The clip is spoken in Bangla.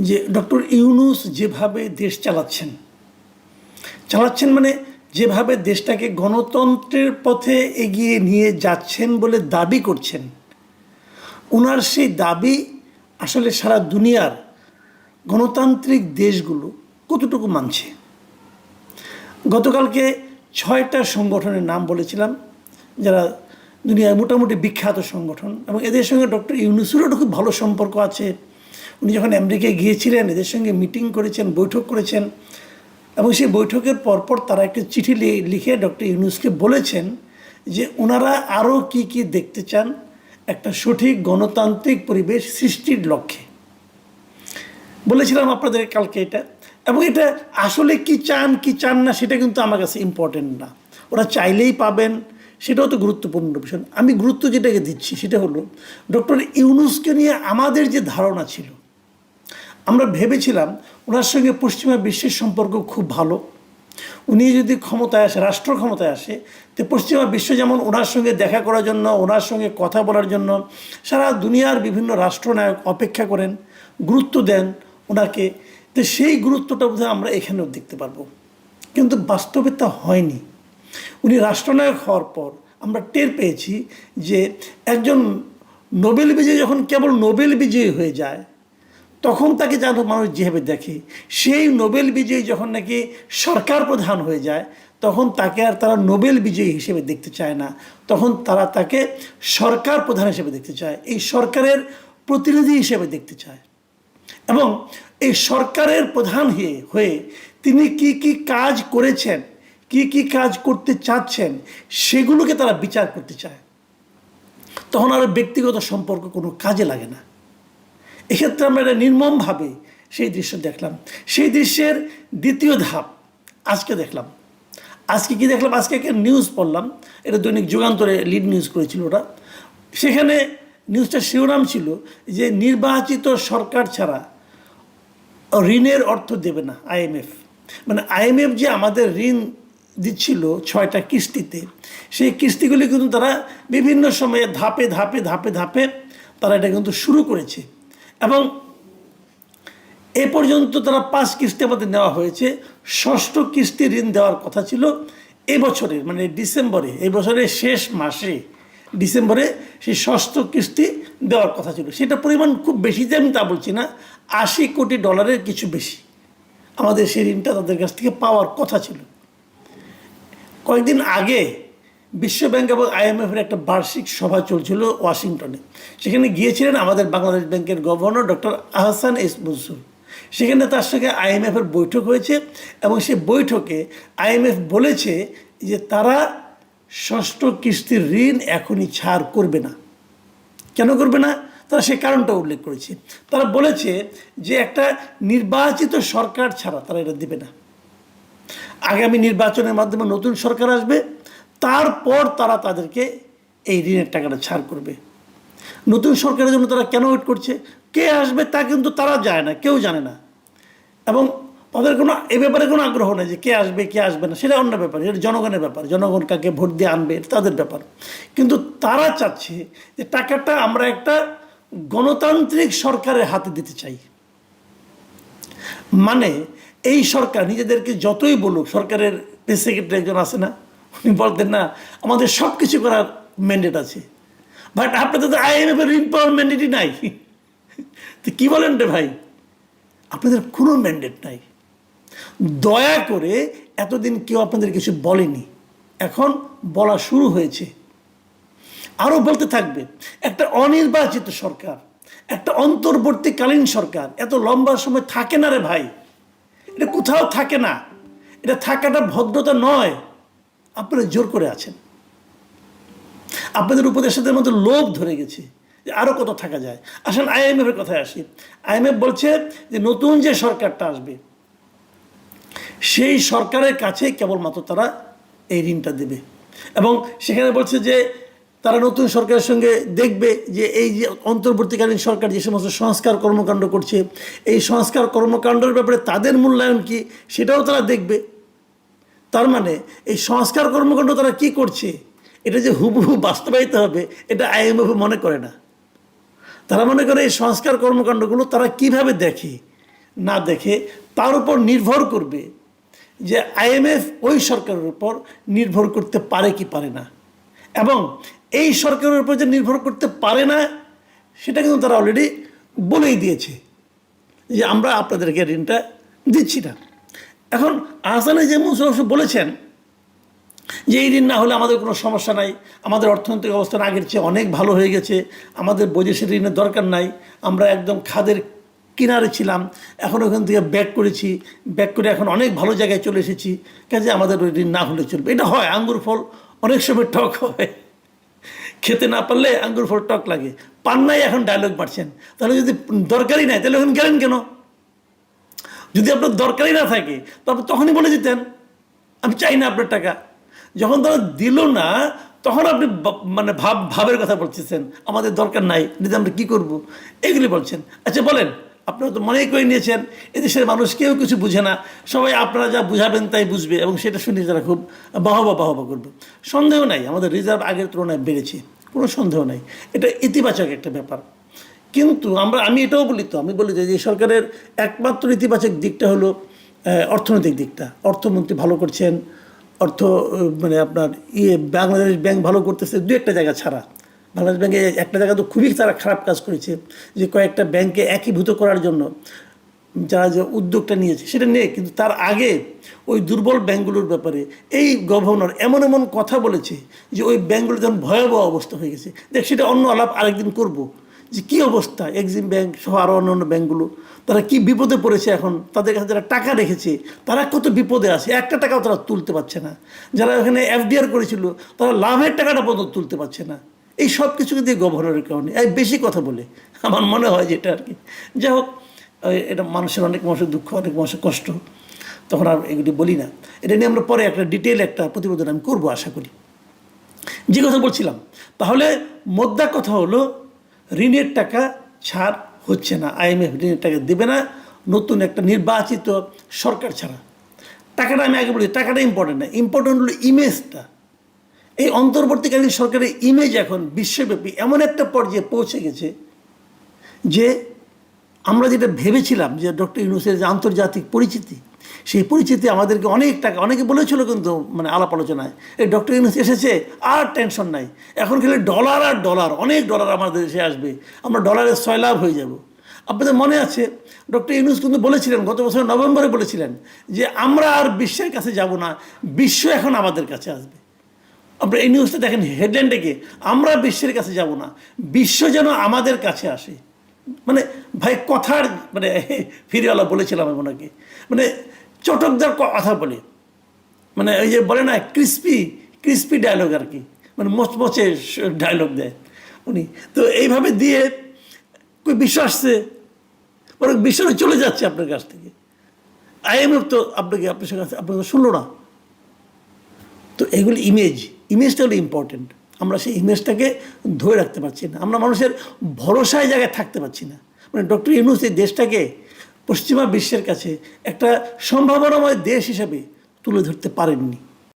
যে ডক্টর ইউনূস যেভাবে দেশ চালাচ্ছেন মানে যেভাবে দেশটাকে গণতন্ত্রের পথে এগিয়ে নিয়ে যাচ্ছেন বলে দাবি করছেন, ওনার সেই দাবি আসলে সারা দুনিয়ার গণতান্ত্রিক দেশগুলো কতটুকু মানছে। গতকালকে 6টা সংগঠনের নাম বলেছিলাম যারা দুনিয়ার মোটামুটি বিখ্যাত সংগঠন, এবং এদের সঙ্গে ডক্টর ইউনূসেরও খুব ভালো সম্পর্ক আছে। উনি যখন আমেরিকায় গিয়েছিলেন এদের সঙ্গে মিটিং করেছেন, বৈঠক করেছেন, এবং সেই বৈঠকের পরপর তারা একটা চিঠি লিখে ডক্টর ইউনূসকে বলেছেন যে ওনারা আরও কি কি দেখতে চান একটা সঠিক গণতান্ত্রিক পরিবেশ সৃষ্টির লক্ষ্যে। বলেছিলাম আপনাদের কালকে এটা, এবং এটা আসলে কি চান না সেটা কিন্তু আমার কাছে ইম্পর্টেন্ট না। ওরা চাইলেই পাবেন সেটাও তো গুরুত্বপূর্ণ বিষয়। আমি গুরুত্ব যেটাকে দিচ্ছি সেটা হলো ডক্টর ইউনূসকে নিয়ে আমাদের যে ধারণা ছিল, আমরা ভেবেছিলাম ওনার সঙ্গে পশ্চিমা বিশ্বের সম্পর্ক খুব ভালো। উনি যদি ক্ষমতায় আসে, রাষ্ট্র ক্ষমতায় আসে, তো পশ্চিমা বিশ্ব যেমন ওনার সঙ্গে দেখা করার জন্য, ওনার সঙ্গে কথা বলার জন্য সারা দুনিয়ার বিভিন্ন রাষ্ট্রনায়ক অপেক্ষা করেন, গুরুত্ব দেন ওনাকে, তো সেই গুরুত্বটা বোধহয় আমরা এখানেও দেখতে পারবো। কিন্তু বাস্তবে তা হয়নি। উনি রাষ্ট্রনায়ক হওয়ার পর আমরা টের পেয়েছি যে একজন নোবেল বিজয়ী যখন কেবল নোবেল বিজয়ী হয়ে যায় তখন তাকে যেন মানুষ যেভাবে দেখে, সেই নোবেল বিজয়ী যখন নাকি সরকার প্রধান হয়ে যায় তখন তাকে আর তারা নোবেল বিজয়ী হিসেবে দেখতে চায় না, তখন তারা তাকে সরকার প্রধান হিসেবে দেখতে চায়, এই সরকারের প্রতিনিধি হিসেবে দেখতে চায়। এবং এই সরকারের প্রধান হয়ে তিনি কি কি কাজ করেছেন, কি কি কাজ করতে চাচ্ছেন সেগুলোকে তারা বিচার করতে চায়। তখন আর ব্যক্তিগত সম্পর্ক কোনো কাজে লাগে না। এক্ষেত্রে আমরা এটা নির্মমভাবে সেই দৃশ্য দেখলাম। সেই দৃশ্যের দ্বিতীয় ধাপ আজকে দেখলাম। আজকে কি দেখলাম? আজকে একটা নিউজ পড়লাম, এটা দৈনিক যুগান্তরে লিড নিউজ করেছিল ওরা। সেখানে নিউজটার শিরোনাম ছিল যে নির্বাচিত সরকার ছাড়া ঋণের অর্থ দেবে না আইএমএফ। মানে আইএমএফ যে আমাদের ঋণ দিচ্ছিল 6টা কিস্তিতে, সেই কিস্তিগুলি কিন্তু তারা বিভিন্ন সময়ে ধাপে ধাপে ধাপে ধাপে তারা এটা কিন্তু শুরু করেছে, এবং এ পর্যন্ত তারা 5 কিস্তি আমাদের নেওয়া হয়েছে। 6ষ্ঠ কিস্তি ঋণ দেওয়ার কথা ছিল এবছরের, মানে ডিসেম্বরে, এই বছরের শেষ মাসে ডিসেম্বরে সেই 6ষ্ঠ কিস্তি দেওয়ার কথা ছিল। সেটা পরিমাণ খুব বেশি যে আমি তা বলছি না, $80 কোটি কিছু বেশি আমাদের সেই ঋণটা তাদের কাছ থেকে পাওয়ার কথা ছিল। কয়েকদিন আগে বিশ্বব্যাংক এবং আইএমএফের একটা বার্ষিক সভা চলছিল ওয়াশিংটনে। সেখানে গিয়েছিলেন আমাদের বাংলাদেশ ব্যাংকের governor doctor Ahsan S Mansur. সেখানে তার সঙ্গে আইএমএফের বৈঠক হয়েছে, এবং সেই বৈঠকে আইএমএফ বলেছে যে তারা 6ষ্ঠ কিস্তির ঋণ এখনই ছাড় করবে না। কেন করবে না? তারা সেই কারণটা উল্লেখ করেছে। তারা বলেছে যে একটা নির্বাচিত সরকার ছাড়া তারা এটা দেবে না। আগামী নির্বাচনের মাধ্যমে নতুন সরকার আসবে, তারপর তারা তাদেরকে এই ঋণের টাকাটা ছাড় করবে। নতুন সরকারের জন্য তারা কেন ওয়েট করছে, কে আসবে তা কিন্তু তারা যায় না, কেউ জানে না, এবং তাদের কোনো এ ব্যাপারে কোনো আগ্রহ নেই যে কে আসবে কে আসবে না, সেটা অন্য ব্যাপার, এটা জনগণের ব্যাপার, জনগণ কাকে ভোট দিয়ে আনবে তাদের ব্যাপার। কিন্তু তারা চাচ্ছে যে টাকাটা আমরা একটা গণতান্ত্রিক সরকারের হাতে দিতে চাই। মানে এই সরকার নিজেদেরকে যতই বলুক, সরকারের প্রেস সেক্রেটারি একজন আছে না, উনি বলতেন না আমাদের সব কিছু করার ম্যান্ডেট আছে, বাট আপনাদের তো আইএমএফের ঋণ পাওয়ার ম্যান্ডেটই নাই। তো কী বলেন রে ভাই, আপনাদের কোনো ম্যান্ডেট নাই। দয়া করে, এতদিন কেউ আপনাদের কিছু বলেনি, এখন বলা শুরু হয়েছে, আরও বলতে থাকবে। একটা অনির্বাচিত সরকার, একটা অন্তর্বর্তীকালীন সরকার এত লম্বা সময় থাকে না রে ভাই, এটা কোথাও থাকে না। এটা থাকাটা ভদ্রতা নয়। আপনারা জোর করে আছেন, আপনাদের উপদেষ্টাদের মধ্যে লোভ ধরে গেছে যে আরও কত থাকা যায়। আসেন আইএমএফের কথায় আসি। আইএমএফ বলছে যে নতুন যে সরকারটা আসবে সেই সরকারের কাছে কেবলমাত্র তারা এই ঋণটা দেবে, এবং সেখানে বলছে যে তারা নতুন সরকারের সঙ্গে দেখবে যে এই যে অন্তর্বর্তীকালীন সরকার যে সমস্ত সংস্কার কর্মকাণ্ড করছে, এই সংস্কার কর্মকাণ্ডের ব্যাপারে তাদের মূল্যায়ন কী সেটাও তারা দেখবে। তার মানে এই সংস্কার কর্মকাণ্ড তারা কি করছে এটা যে হুবহু বাস্তবায়িত হবে এটা আইএমএফ মনে করে না। তারা মনে করে এই সংস্কার কর্মকাণ্ডগুলো তারা কিভাবে দেখে, না দেখে তার উপর নির্ভর করবে যে আইএমএফ ওই সরকারের উপর নির্ভর করতে পারে কি পারে না, এবং এই সরকারের উপর যে নির্ভর করতে পারে না সেটা কিন্তু তারা অলরেডি বলেই দিয়েছে যে আমরা আপনাদেরকে ঋণটা দিচ্ছি না। এখন আহসানে যে মুসলিম বলেছেন যে এই ঋণ না হলে আমাদের কোনো সমস্যা নাই, আমাদের অর্থনৈতিক অবস্থান আগের চেয়ে অনেক ভালো হয়ে গেছে, আমাদের বৈদেশিক ঋণের দরকার নাই, আমরা একদম খাদের কিনারে ছিলাম, এখন ওখান থেকে ব্যাক করেছি, ব্যাক করে এখন অনেক ভালো জায়গায় চলে এসেছি, কাজে আমাদের ওই ঋণ না হলে চলবে। এটা হয়, আঙ্গুর ফল অনেক সময় টক হয়, খেতে না পারলে আঙ্গুর ফল টক লাগে। পান নাই এখন ডায়লগ মারছেন, তাহলে যদি দরকারই নাই তাহলে এখন গেলেন কেন? যদি আপনার দরকারই না থাকে তবে তখনই বলে দিতেন আমি চাই না আপনার টাকা। যখন তারা দিল না তখন আপনি মানে ভাবের কথা বলতেছেন, আমাদের দরকার নাই, যদি আমরা কী করবো এগুলি বলছেন। আচ্ছা বলেন, আপনারা তো মনেই করে নিয়েছেন এদেশের মানুষ কেউ কিছু বুঝে না, সবাই আপনারা যা বুঝাবেন তাই বুঝবে, এবং সেটা শুনে তারা খুব বাহবা করবে। সন্দেহ নাই আমাদের রিজার্ভ আগের তুলনায় বেড়েছে, কোনো সন্দেহ নাই, এটা ইতিবাচক একটা ব্যাপার। কিন্তু আমি এটাও বলি, আমি বলি যে এই সরকারের একমাত্র ইতিবাচক দিকটা হলো অর্থনৈতিক দিকটা। অর্থমন্ত্রী ভালো করছেন, মানে আপনার বাংলাদেশ ব্যাংক ভালো করতেছে, দু একটা জায়গা ছাড়া। বাংলাদেশ ব্যাংকে একটা জায়গা তো খুবই তারা খারাপ কাজ করেছে, যে কয়েকটা ব্যাংকে একীভূত করার জন্য যারা যে উদ্যোগটা নিয়েছে সেটা নিয়ে, কিন্তু তার আগে ওই দুর্বল ব্যাংকগুলোর ব্যাপারে এই গভর্নর এমন এমন কথা বলেছে যে ওই ব্যাংকগুলো যেমন ভয়াবহ অবস্থা হয়ে গেছে। দেখ, সেটা অন্য আলাপ আরেকদিন করব, যে কী অবস্থা এক্সিম ব্যাংক সহ আরও অন্য ব্যাংকগুলো, তারা কি বিপদে পড়েছে। এখন তাদের কাছে যারা টাকা রেখেছে তারা কত বিপদে আছে, একটা টাকাও তারা তুলতে পারছে না। যারা ওখানে এফডিআর করেছিল তারা লাভের টাকাটা পর্যন্ত তুলতে পারছে না। এই সব কিছু দিয়ে গভর্নরের কারণে এই বেশি কথা বলে আমার মনে হয় যে এটা আর কি। যাই হোক, এটা অনেক মানুষের দুঃখ, অনেক মানুষের কষ্ট, তখন আর এগুলি বলি না। এটা নিয়ে আমরা পরে একটা প্রতিবেদন আমি করবো আশা করি। যে কথা বলছিলাম, তাহলে মোদ্দা কথা হলো ঋণের টাকা ছাড় হচ্ছে না, আইএমএফ ঋণের টাকা দেবে না নতুন একটা নির্বাচিত সরকার ছাড়া। টাকাটা আমি আগে বলি, টাকাটা ইম্পর্টেন্ট না, ইম্পর্টেন্ট হলো ইমেজটা। এই অন্তর্বর্তীকালীন সরকারের ইমেজ এখন বিশ্বব্যাপী এমন একটা পর্যায়ে পৌঁছে গেছে যে আমরা যেটা ভেবেছিলাম যে ডক্টর ইউনূসের যে আন্তর্জাতিক পরিচিতি, সেই পরিচিতি আমাদেরকে অনেক টাকা, অনেকে বলেছিল কিন্তু মানে আলাপ আলোচনায়, এই ডক্টর ইউনূস এসেছে আর টেনশন নাই, এখন খেলে ডলার আর ডলার, অনেক ডলার আমাদের দেশে আসবে, আমরা ডলারের সয়লাভ হয়ে যাব। আপনাদের মনে আছে ডক্টর ইউনূস কিন্তু বলেছিলেন, গত বছর নভেম্বরে বলেছিলেন যে আমরা আর বিশ্বের কাছে যাব না, বিশ্ব এখন আমাদের কাছে আসবে। আপনারা এই নিউজটা দেখেন, হেডলাইন ডেকে আমরা বিশ্বের কাছে যাব না, বিশ্ব যেন আমাদের কাছে আসে। মানে ভাই কথার মানে ফিরিওয়ালা বলেছিলাম আমি ওনাকে, মানে চটকদার কথা বলে, মানে ওই যে বলে না ক্রিস্পি ডায়লগ আর কি, মানে মচমচে ডায়লগ দেয় উনি। তো এইভাবে দিয়ে কই বিশ্ব আসছে, বরং বিশ্বটা চলে যাচ্ছে আপনার কাছ থেকে। আইএমএফ তো আপনার কাছে আপনাকে শুনলো না। তো এগুলি ইমেজটা হলো ইম্পর্টেন্ট। আমরা সেই ইমেজটাকে ধরে রাখতে পারছি না, আমরা মানুষের ভরসায় জায়গায় থাকতে পারছি না। মানে ডক্টর ইউনূস এই দেশটাকে পশ্চিমা বিশ্বের কাছে একটা সম্ভাবনাময় দেশ হিসাবে তুলে ধরতে পারেননি।